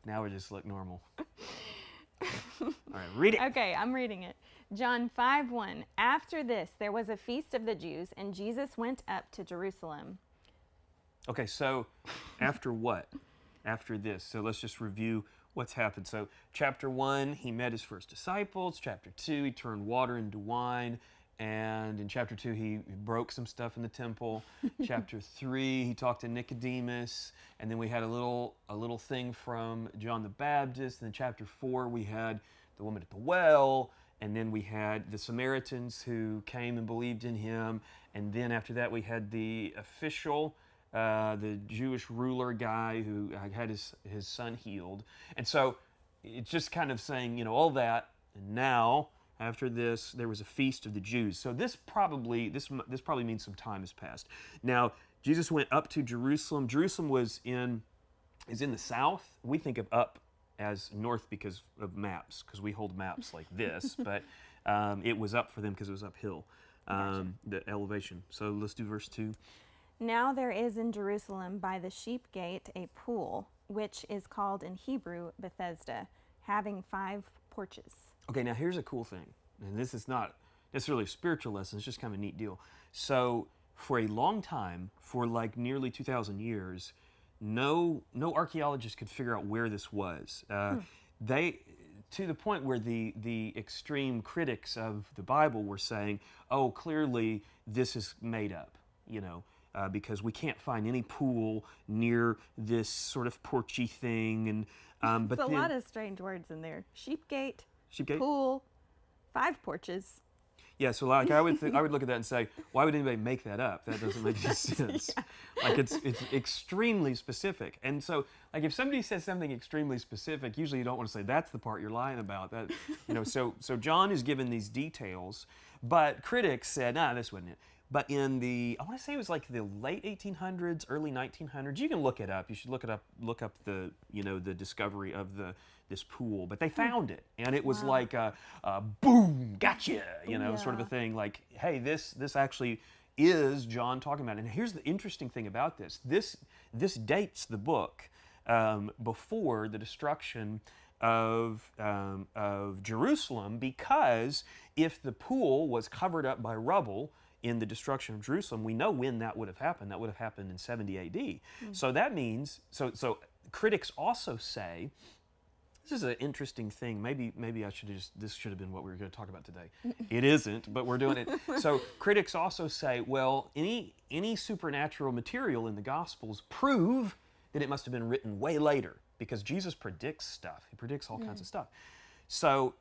Now we just look normal. All right, read it. Okay, I'm reading it. John 5:1. After this, there was a feast of the Jews, and Jesus went up to Jerusalem. Okay, so after what? After this. So let's just review what's happened. So chapter 1, he met his first disciples. Chapter 2, he turned water into wine. And in chapter 2, he broke some stuff in the temple. Chapter 3, he talked to Nicodemus. And then we had a little thing from John the Baptist. And then chapter 4, we had the woman at the well. And then we had the Samaritans who came and believed in him. And then after that, we had the official, the Jewish ruler guy who had his son healed. And so it's just kind of saying, all that. And now, after this, there was a feast of the Jews. So this probably means some time has passed. Now, Jesus went up to Jerusalem. Jerusalem is in the south. We think of up as north because of maps, because we hold maps like this, but it was up for them because it was uphill, the elevation. So let's do verse 2. Now there is in Jerusalem by the sheep gate a pool, which is called in Hebrew Bethesda, having 5 porches. Okay, now here's a cool thing, and this is not necessarily a spiritual lesson, it's just kind of a neat deal. So for a long time, for like nearly 2,000 years, no archaeologist could figure out where this was. They, to the point where the extreme critics of the Bible were saying, oh, clearly this is made up, because we can't find any pool near this sort of porchy thing. And but There's a lot of strange words in there. Sheep gate, pool, 5 porches. Yeah, so like I would look at that and say, why would anybody make that up? That doesn't make any sense. Yeah. Like it's extremely specific. And so like if somebody says something extremely specific, usually you don't want to say that's the part you're lying about. That so John is given these details, but critics said, nah, this wasn't it. But in I want to say it was like the late 1800s, early 1900s. You can look it up. You should look up the the discovery of this pool. But they found it, and it was like a boom, gotcha, sort of a thing. Like, hey, this actually is John talking about it. And here's the interesting thing about this. This dates the book before the destruction of Jerusalem, because if the pool was covered up by rubble in the destruction of Jerusalem, we know when that would have happened. That would have happened in 70 AD. Mm-hmm. So that means, so critics also say, this is an interesting thing. Maybe this should have been what we were going to talk about today. It isn't, but we're doing it. So critics also say, well, any supernatural material in the Gospels prove that it must have been written way later, because Jesus predicts stuff. He predicts all kinds of stuff. So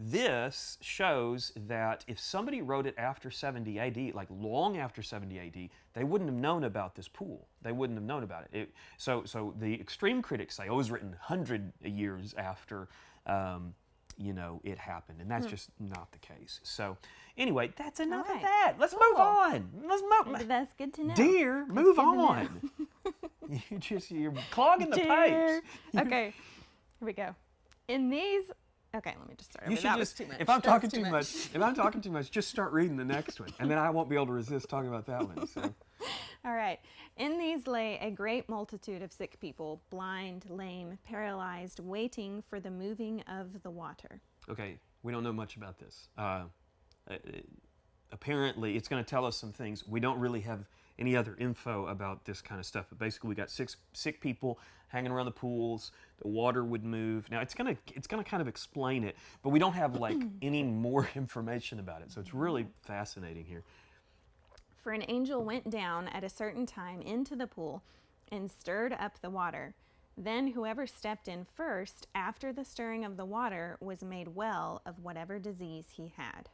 this shows that if somebody wrote it after 70 AD, like long after 70 AD, they wouldn't have known about this pool. They wouldn't have known about it. So the extreme critics say, oh, it was written 100 years after, it happened. And that's just not the case. So anyway, that's enough of that. Let's move on. Maybe that's good to know. Dear, move on. You're clogging the pipes. Okay, here we go. Okay, let me just start. Was too much. If I'm talking too much, just start reading the next one, and then I won't be able to resist talking about that one. So. All right. In these lay a great multitude of sick people, blind, lame, paralyzed, waiting for the moving of the water. Okay, we don't know much about this. Apparently, it's going to tell us some things. We don't really have any other info about this kind of stuff, but basically we got sick people hanging around the pools. The water would move. Now it's gonna kind of explain it, but we don't have like any more information about it. So it's really fascinating here. For an angel went down at a certain time into the pool and stirred up the water. Then whoever stepped in first after the stirring of the water was made well of whatever disease he had.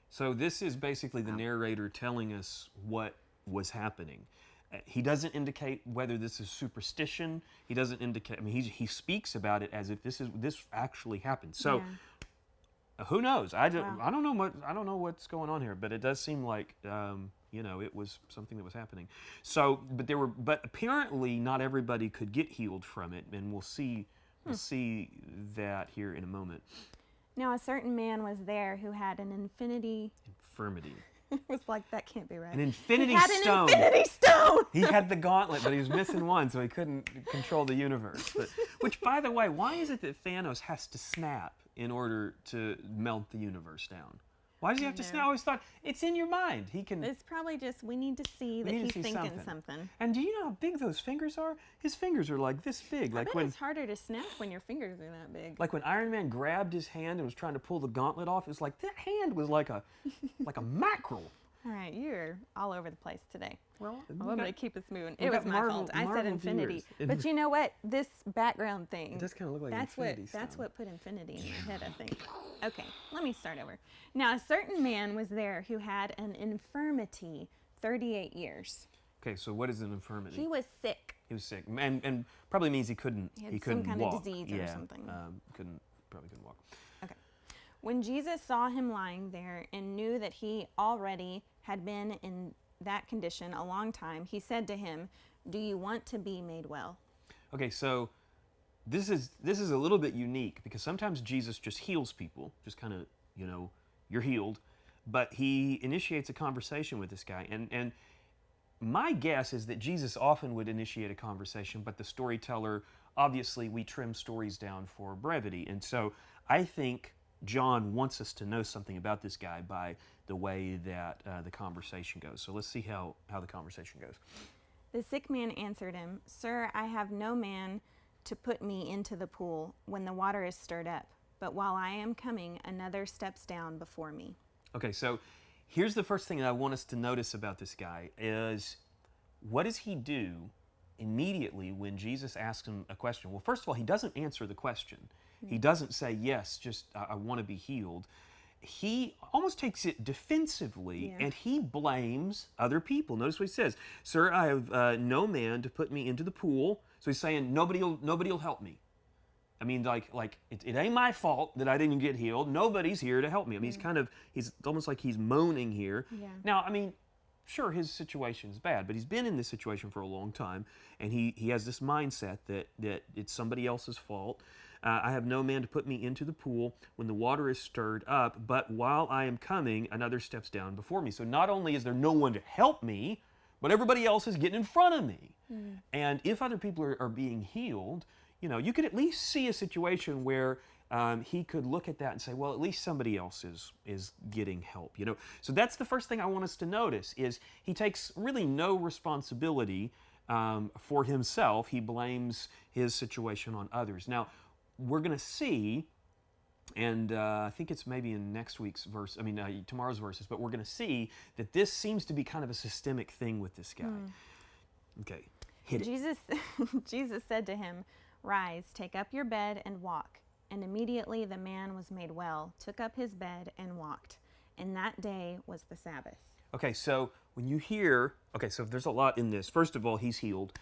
So this is basically the narrator telling us what was happening. He doesn't indicate whether this is superstition. He doesn't indicate. I mean, he speaks about it as if this actually happened. So, who knows? I don't know what's going on here, but it does seem like it was something that was happening. So, but apparently not everybody could get healed from it, and we'll see that here in a moment. Now a certain man was there who had an infirmity. It was like, that can't be right. An infinity he had stone. An infinity stone. He had the gauntlet, but he was missing one, so he couldn't control the universe. Which, by the way, why is it that Thanos has to snap in order to melt the universe down? Why does he have to snap? I always thought, it's in your mind. He can. It's probably just, we need to see that he's thinking something. And do you know how big those fingers are? His fingers are like this big. I bet it's harder to snap when your fingers are that big. Like when Iron Man grabbed his hand and was trying to pull the gauntlet off, it's like that hand was like a mackerel. All right, you're all over the place today. Well, I'm going to keep us moving. It was my fault. I said infinity. Viewers. But you know what? This background thing. It does kind of look like an infinity stone. That's what put infinity in my head, I think. Okay, let me start over. Now, a certain man was there who had an infirmity 38 years. Okay, so what is an infirmity? He was sick. He was sick, and probably means he couldn't. He couldn't walk. Some kind of disease or something. Probably couldn't walk. Okay. When Jesus saw him lying there and knew that he already had been in that condition a long time, he said to him, "Do you want to be made well?" Okay, so this is a little bit unique because sometimes Jesus just heals people, just kind of, you're healed, but he initiates a conversation with this guy, and my guess is that Jesus often would initiate a conversation, but the storyteller, obviously we trim stories down for brevity, and so I think John wants us to know something about this guy by the way that the conversation goes. So let's see how the conversation goes. The sick man answered him, "Sir, I have no man to put me into the pool when the water is stirred up. But while I am coming, another steps down before me." Okay, so here's the first thing that I want us to notice about this guy is, what does he do immediately when Jesus asks him a question? Well, first of all, he doesn't answer the question. He doesn't say, yes, just I want to be healed. He almost takes it defensively, and he blames other people. Notice what he says, "Sir, I have no man to put me into the pool." So he's saying, nobody'll help me. I mean, like it ain't my fault that I didn't get healed. Nobody's here to help me. I mean, he's almost like he's moaning here. Yeah. Now, I mean, sure, his situation is bad, but he's been in this situation for a long time, and he has this mindset that it's somebody else's fault. "I have no man to put me into the pool when the water is stirred up, but while I am coming, another steps down before me." So not only is there no one to help me, but everybody else is getting in front of me. And if other people are being healed, you could at least see a situation where he could look at that and say, well, at least somebody else is getting help. So that's the first thing I want us to notice is he takes really no responsibility for himself. He blames his situation on others. Now, we're going to see, and I think it's maybe in next week's tomorrow's verses, but we're going to see that this seems to be kind of a systemic thing with this guy. Okay, hit it. Jesus said to him, "Rise, take up your bed and walk." And immediately the man was made well, took up his bed and walked. And that day was the Sabbath. Okay, so when you hear, so there's a lot in this. First of all, he's healed.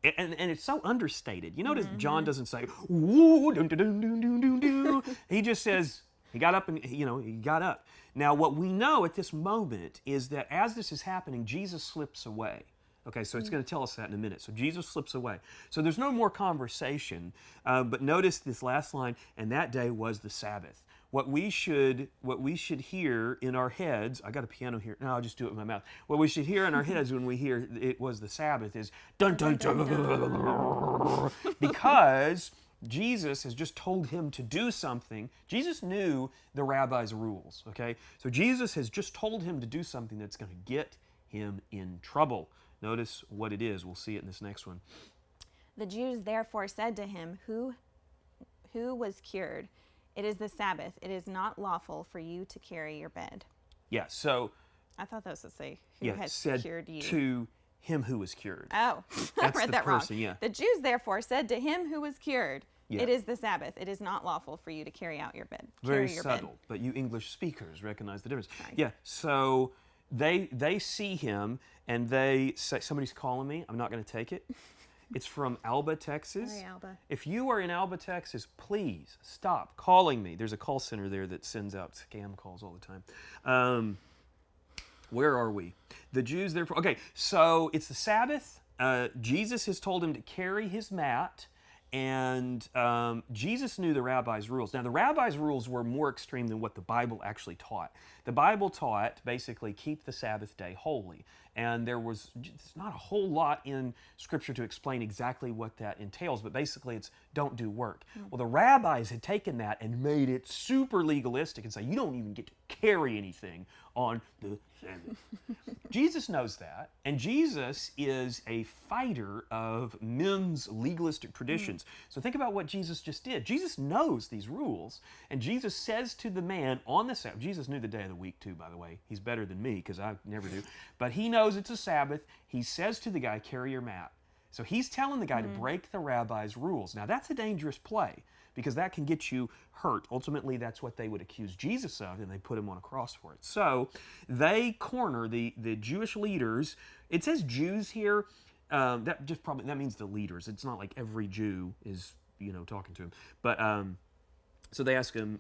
And it's so understated. You notice John doesn't say, "Woo, dun, dun, dun, dun, dun, dun, dun." He just says, he got up and, he got up. Now, what we know at this moment is that as this is happening, Jesus slips away. Okay, so it's going to tell us that in a minute. So Jesus slips away. So there's no more conversation, but notice this last line, "And that day was the Sabbath." What we should hear in our heads, I got a piano here, no, I'll just do it with my mouth. What we should hear in our heads when we hear it was the Sabbath is, dun, dun, dun, because Jesus has just told him to do something. Jesus knew the rabbi's rules, okay? So Jesus has just told him to do something that's going to get him in trouble. Notice what it is. We'll see it in this next one. The Jews therefore said to him, who was cured? It is the Sabbath. It is not lawful for you to carry your bed. Yeah, so... I thought that was to say, who has cured you? To him who was cured. Oh, I read that person, wrong. Yeah. The Jews therefore said to him who was cured, Yeah. It is the Sabbath. It is not lawful for you to carry out your bed. Very carry your subtle, bed. but you English speakers recognize the difference. Sorry. Yeah, so they see him and they say, somebody's calling me, I'm not going to take it. It's from Alba, Texas. Sorry, Alba. If you are in Alba, Texas, please stop calling me. There's a call center there that sends out scam calls all the time. Where are we? The Jews, therefore. Okay, so it's the Sabbath. Jesus has told him to carry his mat, And Jesus knew the rabbi's rules. Now, the rabbi's rules were more extreme than what the Bible actually taught. The Bible taught, basically, keep the Sabbath day holy. And there's not a whole lot in Scripture to explain exactly what that entails, but basically it's don't do work. Well, the rabbis had taken that and made it super legalistic and say, you don't even get to carry anything on the Sabbath. Jesus knows that, and Jesus is a fighter of men's legalistic traditions. So think about what Jesus just did. Jesus knows these rules, and Jesus says to the man on the Sabbath, Jesus knew the day of the week too, by the way. He's better than me because I never do. But he knows it's a Sabbath. He says to the guy, carry your mat. So he's telling the guy to break the rabbi's rules. Now that's a dangerous play because that can get you hurt. Ultimately, that's what they would accuse Jesus of, and they put him on a cross for it. So they corner the Jewish leaders. It says Jews here. That means the leaders. It's not like every Jew is talking to him. But so they ask him.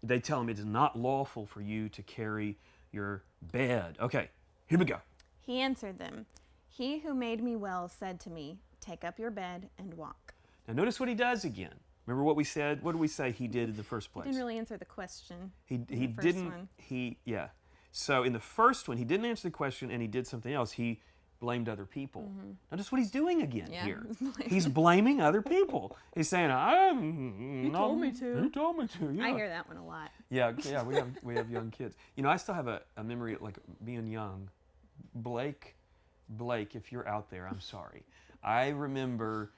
They tell him it is not lawful for you to carry your bed. Okay, here we go. He answered them, "He who made me well said to me, take up your bed and walk." Now notice what he does again. Remember what we said? What did we say he did in the first place? He didn't really answer the question. He the first didn't. one. So in the first one, he didn't answer the question, and he did something else. He blamed other people. Notice what he's doing again here. He's blaming other people. He's saying, He told me to. He told me to. Yeah. I hear that one a lot. Yeah. We have young kids. I still have a memory of like being young. Blake, if you're out there, I'm sorry. I remember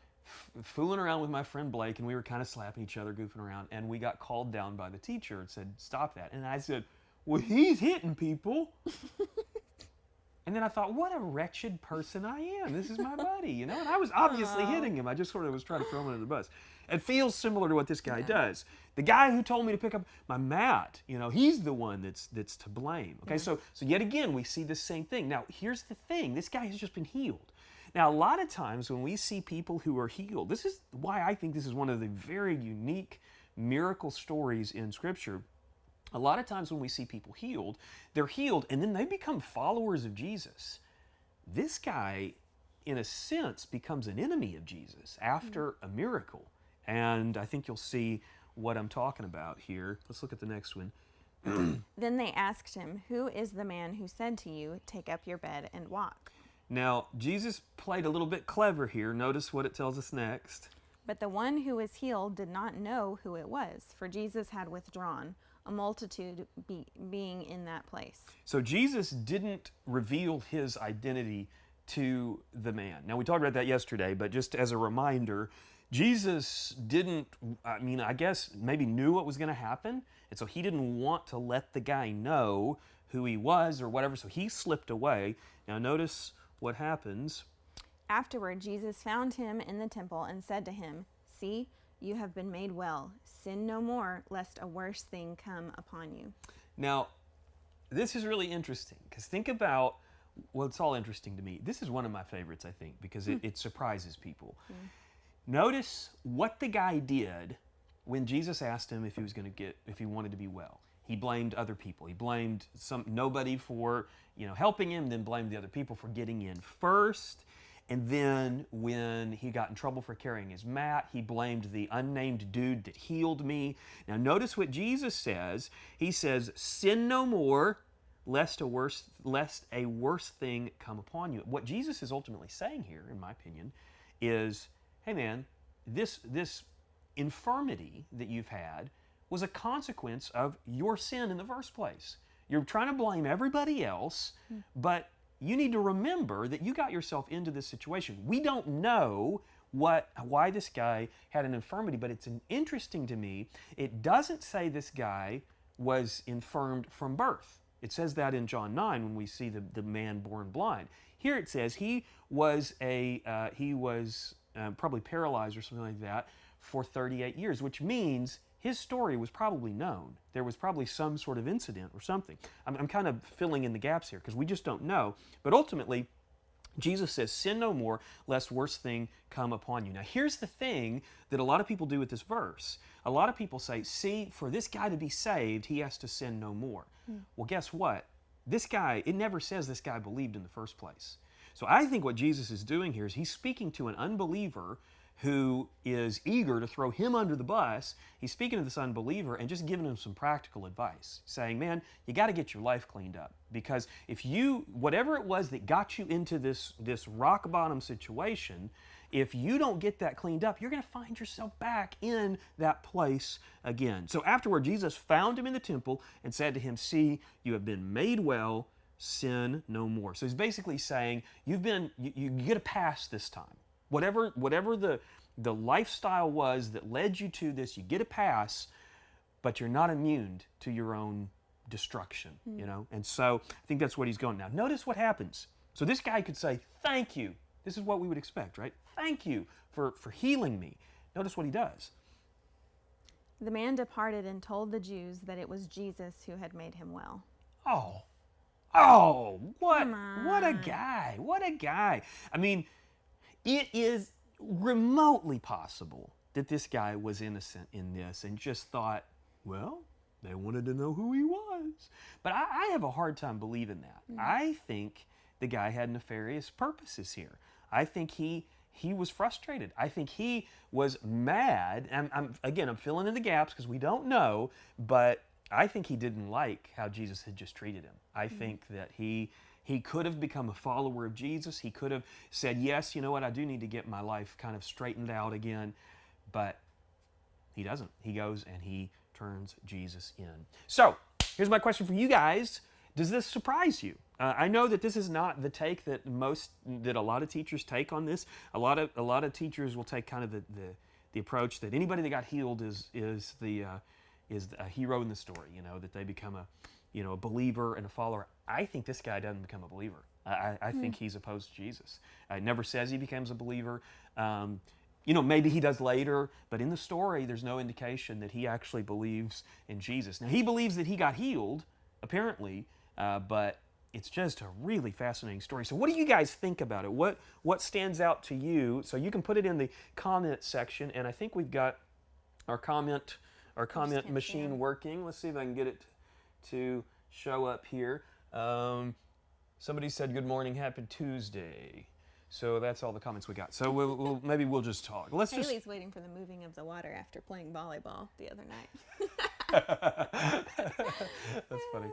fooling around with my friend Blake, and we were kind of slapping each other, goofing around, and we got called down by the teacher and said, stop that. And I said, well, he's hitting people. And then I thought, what a wretched person I am. This is my buddy, And I was obviously hitting him. I just sort of was trying to throw him under the bus. It feels similar to what this guy does. The guy who told me to pick up my mat, he's the one that's to blame. Okay, so yet again, we see the same thing. Now, here's the thing. This guy has just been healed. Now, a lot of times when we see people who are healed, this is why I think this is one of the very unique miracle stories in Scripture. A lot of times when we see people healed, they're healed and then they become followers of Jesus. This guy, in a sense, becomes an enemy of Jesus after a miracle. And I think you'll see what I'm talking about here. Let's look at the next one. Then they asked him, "Who is the man who said to you, take up your bed and walk?" Now, Jesus played a little bit clever here. Notice what it tells us next. But the one who was healed did not know who it was, for Jesus had withdrawn, a multitude being in that place. So Jesus didn't reveal his identity to the man. Now, we talked about that yesterday, but just as a reminder, Jesus didn't, I guess maybe knew what was going to happen, and so he didn't want to let the guy know who he was or whatever, so he slipped away. Now, notice what happens. Afterward, Jesus found him in the temple and said to him, "See, you have been made well. Sin no more, lest a worse thing come upon you." Now, this is really interesting, because think about, well, it's all interesting to me. This is one of my favorites, I think, because it surprises people. Notice what the guy did when Jesus asked him if he wanted to be well. He blamed other people. He blamed nobody for helping him, then blamed the other people for getting in first. And then when he got in trouble for carrying his mat, he blamed the unnamed dude that healed me. Now notice what Jesus says. He says, "Sin no more, lest a worse thing come upon you." What Jesus is ultimately saying here, in my opinion, is, hey man, this infirmity that you've had was a consequence of your sin in the first place. You're trying to blame everybody else, but you need to remember that you got yourself into this situation. We don't know why this guy had an infirmity, but it's interesting to me. It doesn't say this guy was infirmed from birth. It says that in John 9 when we see the man born blind. Here it says he was probably paralyzed or something like that for 38 years, which means his story was probably known. There was probably some sort of incident or something. I'm kind of filling in the gaps here because we just don't know. But ultimately, Jesus says, "Sin no more, lest worse thing come upon you." Now, here's the thing that a lot of people do with this verse. A lot of people say, see, for this guy to be saved, he has to sin no more. Well, guess what? This guy, it never says this guy believed in the first place. So I think what Jesus is doing here is he's speaking to an unbeliever who is eager to throw him under the bus. He's speaking to this unbeliever and just giving him some practical advice, saying, man, you got to get your life cleaned up, because if you, whatever it was that got you into this rock bottom situation, if you don't get that cleaned up, you're going to find yourself back in that place again. So afterward, Jesus found him in the temple and said to him, see, you have been made well, sin no more. So he's basically saying, you get a pass this time. Whatever the lifestyle was that led you to this, you get a pass, but you're not immune to your own destruction, you know? And so I think that's what he's going. Now, notice what happens. So this guy could say, thank you. This is what we would expect, right? Thank you for healing me. Notice what he does. The man departed and told the Jews that it was Jesus who had made him well. What a guy. What a guy. I mean, it is remotely possible that this guy was innocent in this and just thought, well, they wanted to know who he was. But I have a hard time believing that. I think the guy had nefarious purposes here. I think he was frustrated. I think he was mad. I'm filling in the gaps because we don't know, but I think he didn't like how Jesus had just treated him. I think that he could have become a follower of Jesus. He could have said, yes, you know what, I do need to get my life kind of straightened out again. But he doesn't. He goes and he turns Jesus in. So, here's my question for you guys. Does this surprise you? I know that this is not the take that a lot of teachers take on this. A lot of teachers will take kind of the approach that anybody that got healed is a hero in the story. You know, that they become a believer and a follower. I think this guy doesn't become a believer. I think he's opposed to Jesus. It never says he becomes a believer. Maybe he does later, but in the story, there's no indication that he actually believes in Jesus. Now, he believes that he got healed, apparently, but it's just a really fascinating story. So what do you guys think about it? What stands out to you? So you can put it in the comment section, and I think we've got our comment machine working. Let's see if I can get it to show up here. Somebody said, good morning, happy Tuesday. So that's all the comments we got. So maybe we'll just talk. Haley's waiting for the moving of the water after playing volleyball the other night. That's funny.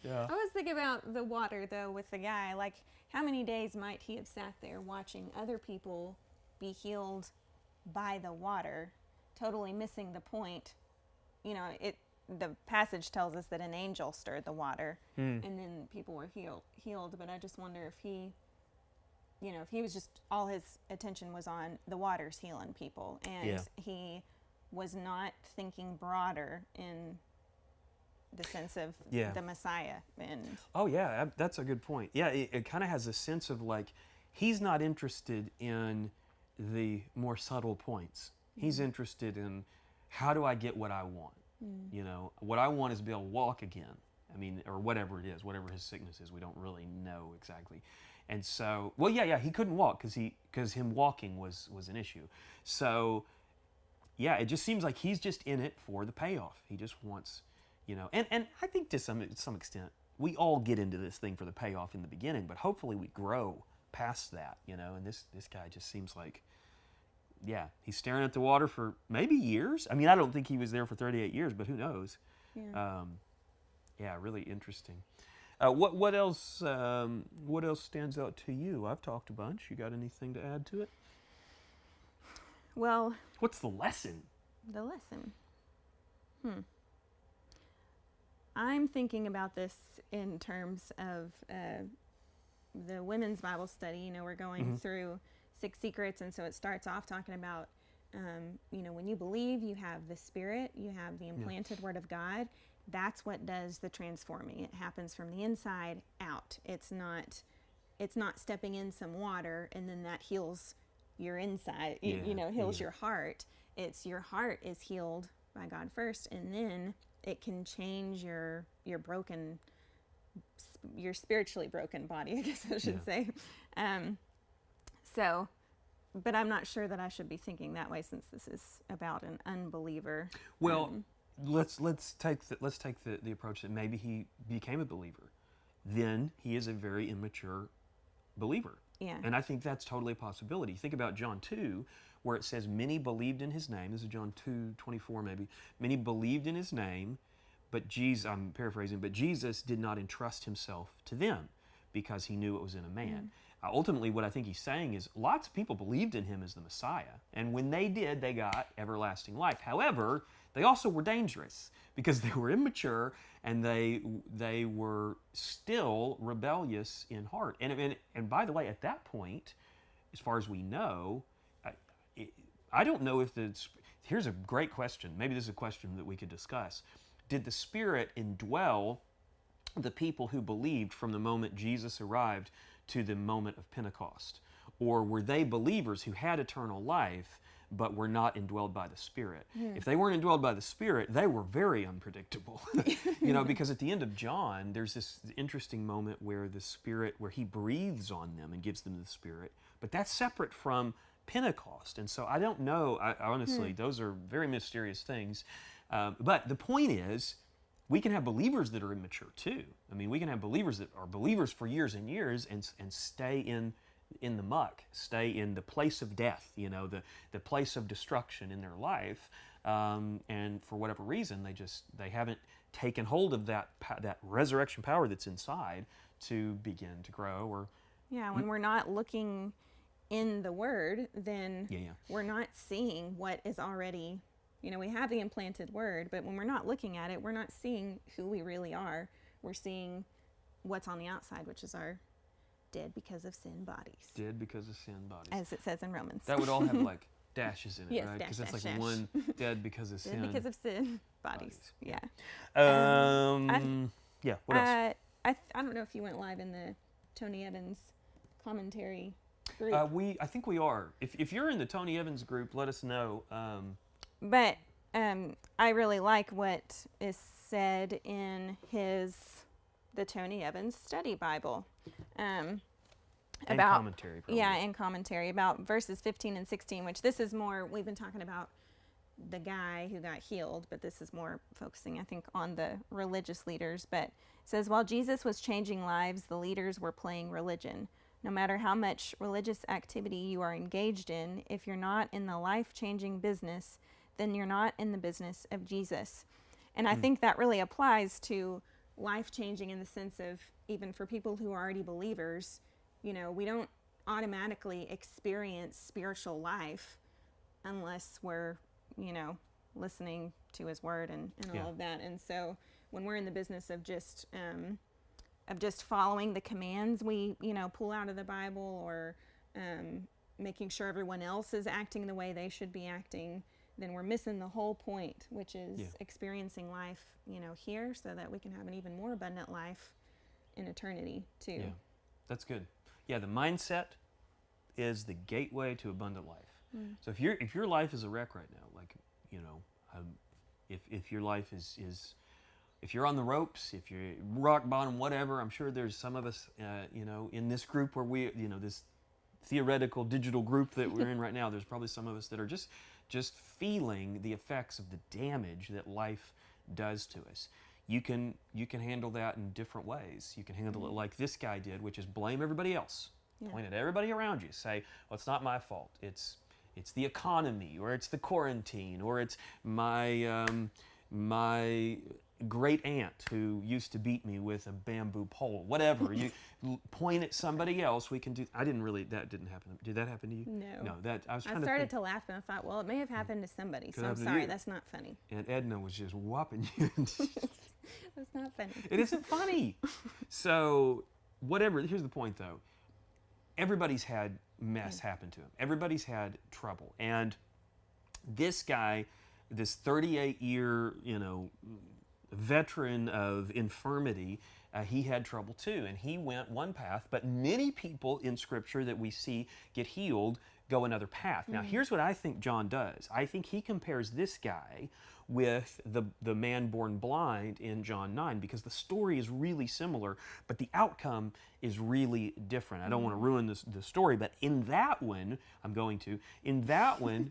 Yeah. I was thinking about the water, though, with the guy. Like, how many days might he have sat there watching other people be healed by the water, totally missing the point? You know, the passage tells us that an angel stirred the water, and then people were healed. But I just wonder if he was just, all his attention was on the water's healing people, and he was not thinking broader in the sense of the Messiah. And that's a good point. Yeah, it kind of has a sense of like, he's not interested in the more subtle points. He's interested in, how do I get what I want? You know, what I want is to be able to walk again. I mean, or whatever it is, whatever his sickness is, we don't really know exactly. And so, he couldn't walk because him walking was an issue. So, it just seems like he's just in it for the payoff. He just wants, and I think to some extent, we all get into this thing for the payoff in the beginning, but hopefully we grow past that, and this guy just seems like, he's staring at the water for maybe years. I mean, I don't think he was there for 38 years, but who knows? Really interesting. What else stands out to you? I've talked a bunch. You got anything to add to it? Well, what's the lesson? The lesson. I'm thinking about this in terms of the women's Bible study. You know, we're going through 6 secrets, and so it starts off talking about, when you believe, you have the Spirit, you have the implanted Word of God. That's what does the transforming. It happens from the inside out. It's not stepping in some water and then that heals your inside, heals your heart. It's your heart is healed by God first, and then it can change your spiritually broken body, I guess I should say. But I'm not sure that I should be thinking that way, since this is about an unbeliever. Well, let's take the approach that maybe he became a believer. Then he is a very immature believer. Yeah. And I think that's totally a possibility. Think about John 2, where it says many believed in his name. This is John 2:24 maybe. Many believed in his name, but Jesus, I'm paraphrasing, but Jesus did not entrust himself to them because he knew it was in a man. Ultimately, what I think he's saying is lots of people believed in him as the Messiah, and when they did, they got everlasting life. However, they also were dangerous because they were immature and they were still rebellious in heart. And by the way, at that point, as far as we know, I don't know if here's a great question. Maybe this is a question that we could discuss. Did the Spirit indwell the people who believed from the moment Jesus arrived to the moment of Pentecost? Or were they believers who had eternal life but were not indwelled by the Spirit? If they weren't indwelled by the Spirit, they were very unpredictable. Because at the end of John, there's this interesting moment where the Spirit, where he breathes on them and gives them the Spirit, but that's separate from Pentecost. And so I don't know, honestly, those are very mysterious things. But the point is, we can have believers that are immature too. I mean, we can have believers that are believers for years and years and stay in the muck, stay in the place of death, the place of destruction in their life. And for whatever reason, they haven't taken hold of that resurrection power that's inside to begin to grow. When we're not looking in the Word, then we're not seeing what is already. We have the implanted Word, but when we're not looking at it, we're not seeing who we really are. We're seeing what's on the outside, which is our dead because of sin bodies. Dead because of sin bodies. As it says in Romans. That would all have like dashes in it, yes, right? Because dash, that's dash, like one dead because of sin. Dead because of sin bodies. Yeah. What else? I don't know if you went live in the Tony Evans commentary group. I think we are. If you're in the Tony Evans group, let us know. But I really like what is said in the Tony Evans study Bible. About commentary. Probably. Yeah, and commentary about verses 15 and 16, which this is more, we've been talking about the guy who got healed, but this is more focusing, I think, on the religious leaders. But it says, while Jesus was changing lives, the leaders were playing religion. No matter how much religious activity you are engaged in, if you're not in the life-changing business, then you're not in the business of Jesus. And I think that really applies to life-changing in the sense of, even for people who are already believers, we don't automatically experience spiritual life unless we're, listening to his word and all of that. And so when we're in the business of just following the commands we, pull out of the Bible, or making sure everyone else is acting the way they should be acting, then we're missing the whole point, which is experiencing life, here, so that we can have an even more abundant life in eternity too. Yeah, that's good. Yeah, the mindset is the gateway to abundant life. So if your life is a wreck right now, like, if your life is if you're on the ropes, if you're rock bottom, whatever, I'm sure there's some of us, in this group where we, this theoretical digital group that we're in right now, there's probably some of us that are just feeling the effects of the damage that life does to us. You can handle that in different ways. You can handle it like this guy did, which is blame everybody else. Point at everybody around you. Say, well, it's not my fault. It's the economy, or it's the quarantine, or it's my great aunt who used to beat me with a bamboo pole. Whatever. You point at somebody else. We can do. That didn't happen. Did that happen to you? No. No. I started to laugh and I thought, well, it may have happened to somebody. So I'm sorry. That's not funny. And Edna was just whopping you. That's not funny. It isn't funny. So whatever. Here's the point, though. Everybody's had mess happen to him. Everybody's had trouble. And this guy, this 38-year, veteran of infirmity, he had trouble too. And he went one path, but many people in Scripture that we see get healed go another path. Now, here's what I think John does. I think he compares this guy with the man born blind in John 9, because the story is really similar, but the outcome is really different. I don't want to ruin the story, but in that one,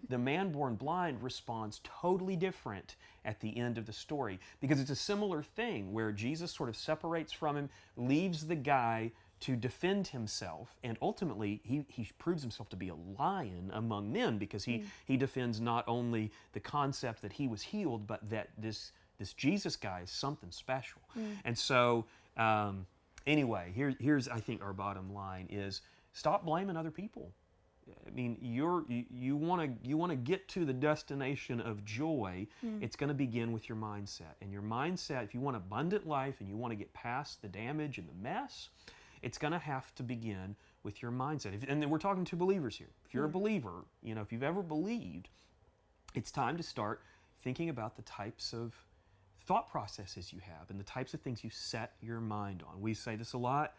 the man born blind responds totally different at the end of the story, because it's a similar thing where Jesus sort of separates from him, leaves the guy to defend himself, and ultimately he proves himself to be a lion among men because he defends not only the concept that he was healed, but that this Jesus guy is something special. And so anyway, here's I think our bottom line is stop blaming other people. I mean, you want to get to the destination of joy. It's going to begin with your mindset. And your mindset, if you want abundant life and you want to get past the damage and the mess, it's going to have to begin with your mindset. And then we're talking to believers here. If you're a believer, if you've ever believed, it's time to start thinking about the types of thought processes you have and the types of things you set your mind on. We say this a lot.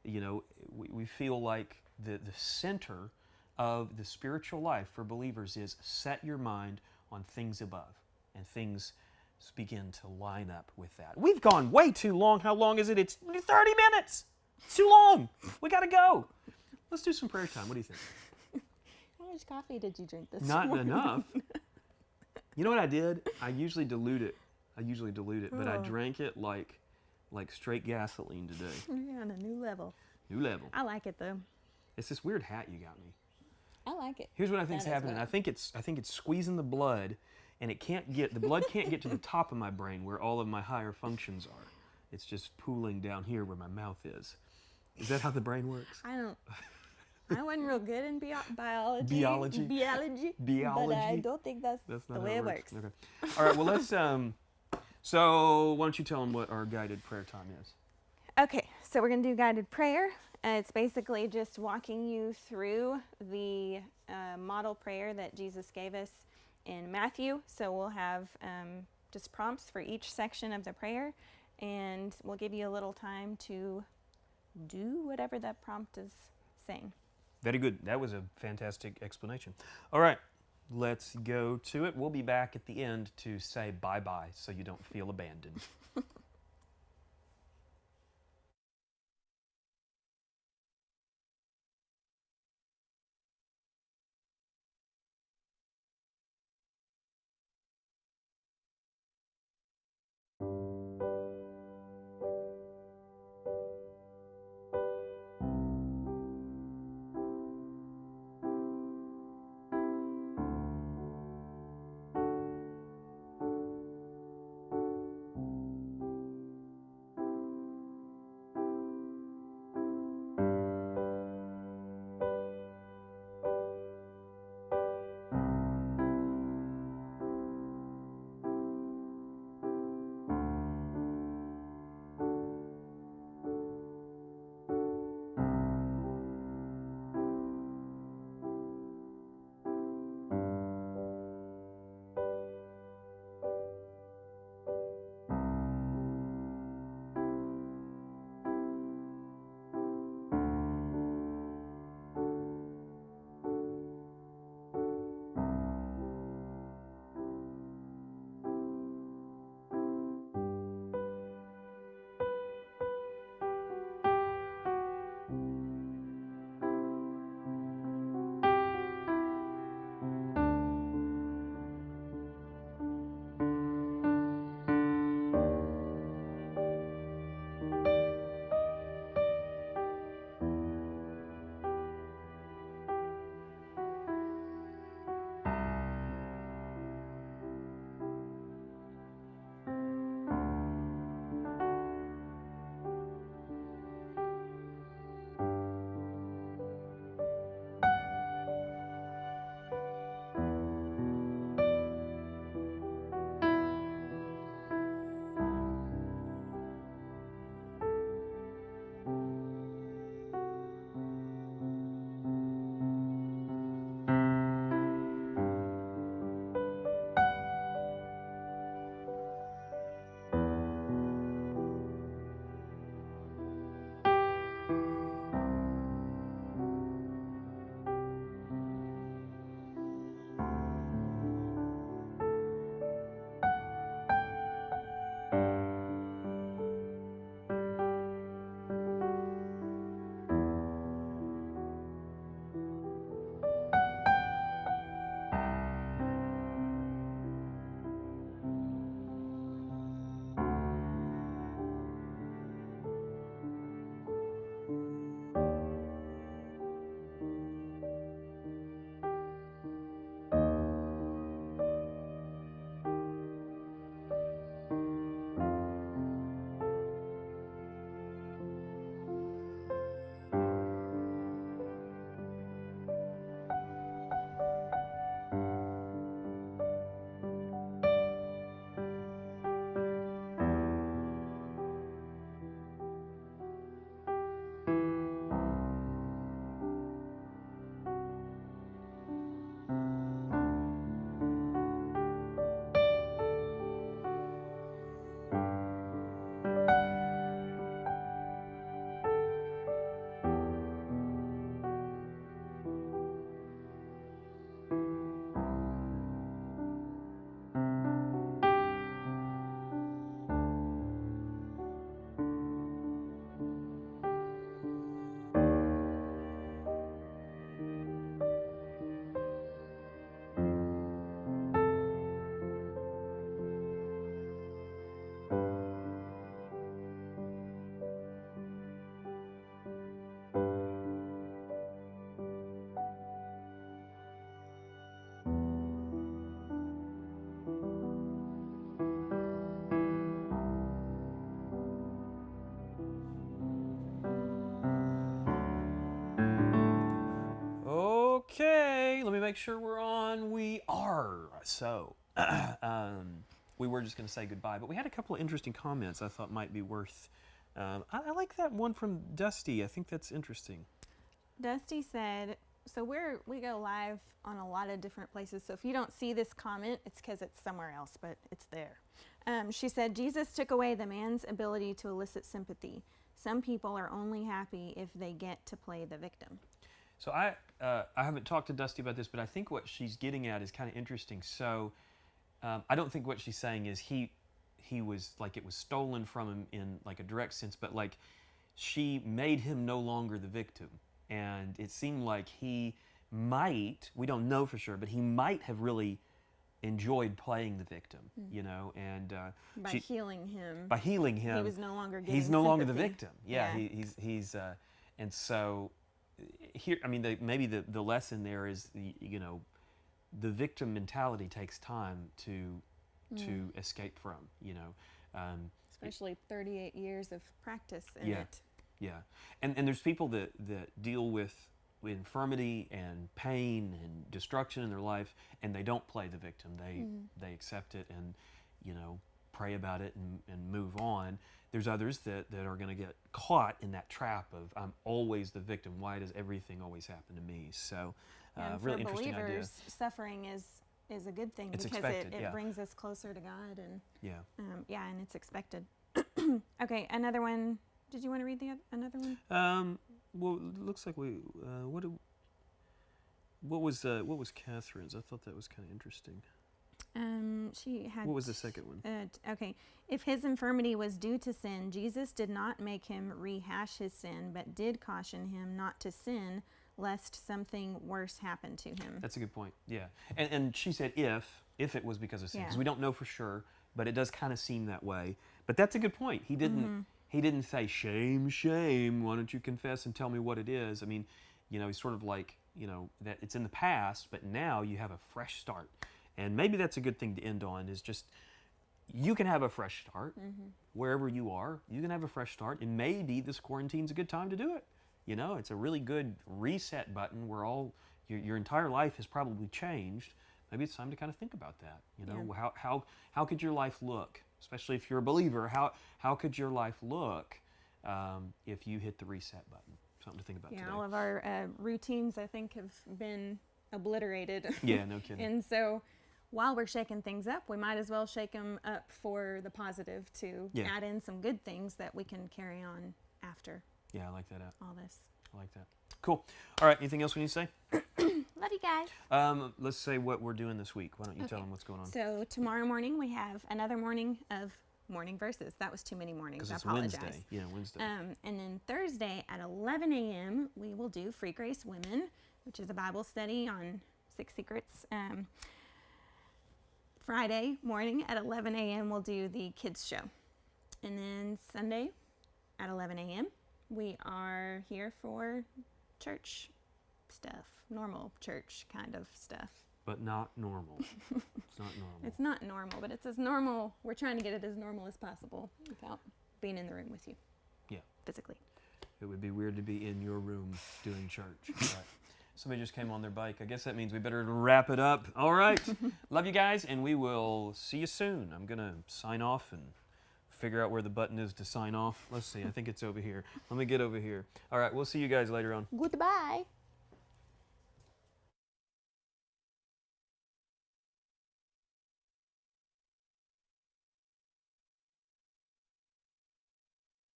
We feel like the center of the spiritual life for believers is set your mind on things above, and things begin to line up with that. We've gone way too long. How long is it? It's 30 minutes. It's too long. We got to go. Let's do some prayer time. What do you think? How much coffee did you drink this Not morning? enough. You know what I did? I usually dilute it, but I drank it like straight gasoline today. You're on a new level. New level. I like it though. It's this weird hat you got me. I like it. Here's what I think's happening. I think it's squeezing the blood, and the blood can't get to the top of my brain where all of my higher functions are. It's just pooling down here where my mouth is. Is that how the brain works? I wasn't real good in biology. Biology. But I don't think that's the way it works. Okay. All right. Well, let's. So why don't you tell them what our guided prayer time is? Okay, so we're going to do guided prayer. It's basically just walking you through the model prayer that Jesus gave us in Matthew. So we'll have just prompts for each section of the prayer, and we'll give you a little time to do whatever that prompt is saying. Very good. That was a fantastic explanation. All right, let's go to it. We'll be back at the end to say bye-bye so you don't feel abandoned. let me make sure we're on. We are. So, we were just going to say goodbye, but we had a couple of interesting comments I thought might be worth. I like that one from Dusty. I think that's interesting. Dusty said, so we go live on a lot of different places, so if you don't see this comment, it's because it's somewhere else, but it's there. She said, Jesus took away the man's ability to elicit sympathy. Some people are only happy if they get to play the victim. So I haven't talked to Dusty about this, but I think what she's getting at is kind of interesting. So I don't think what she's saying is he was like it was stolen from him in like a direct sense, but like she made him no longer the victim. And it seemed like he might, we don't know for sure, but he might have really enjoyed playing the victim, you know, and By healing him, he was no longer getting he's no longer the sympathy. victim. Yeah. He's and so here, I mean, maybe the lesson there is the victim mentality takes time to escape from, especially 38 years of practice in it. Yeah, and there's people that deal with infirmity and pain and destruction in their life, and they don't play the victim. They accept it and pray about it and move on. There's others that are going to get caught in that trap of I'm always the victim. Why does everything always happen to me? So, really interesting idea. For believers, suffering is a good thing it's because expected, it brings us closer to God and and it's expected. Okay, another one. Did you want to read another one? Well, it looks like we. What was Catherine's? I thought that was kind of interesting. She had. What was the second one? Okay, if his infirmity was due to sin, Jesus did not make him rehash his sin, but did caution him not to sin, lest something worse happen to him. That's a good point. Yeah, and she said if it was because of sin, because we don't know for sure, but it does kind of seem that way. But that's a good point. He didn't. He didn't say, shame, shame, why don't you confess and tell me what it is? I mean, he's sort of like, that it's in the past, but now you have a fresh start. And maybe that's a good thing to end on, is just, you can have a fresh start wherever you are. You can have a fresh start, and maybe this quarantine's a good time to do it. It's a really good reset button where your entire life has probably changed. Maybe it's time to kind of think about that. How could your life look? Especially if you're a believer, how could your life look if you hit the reset button? Something to think about today. All of our routines, I think, have been obliterated. Yeah, no kidding. And so while we're shaking things up, we might as well shake them up for the positive to add in some good things that we can carry on after. Yeah, I like that. All this. I like that. Cool. All right, anything else we need to say? Love you guys. Let's say what we're doing this week. Why don't you tell them what's going on? So tomorrow morning we have another morning of morning verses. That was too many mornings. I apologize. Wednesday. Yeah, Wednesday. And then Thursday at 11 a.m. we will do Free Grace Women, which is a Bible study on 6 secrets. Friday morning at 11 a.m. we'll do the kids show. And then Sunday at 11 a.m. we are here for church stuff, normal church kind of stuff. But not normal. It's not normal. It's not normal, but it's as normal. We're trying to get it as normal as possible without being in the room with you. Yeah. Physically. It would be weird to be in your room doing church. Right. Somebody just came on their bike. I guess that means we better wrap it up. All right. Love you guys, and we will see you soon. I'm going to sign off and figure out where the button is to sign off. Let's see. I think it's over here. Let me get over here. All right. We'll see you guys later on. Goodbye.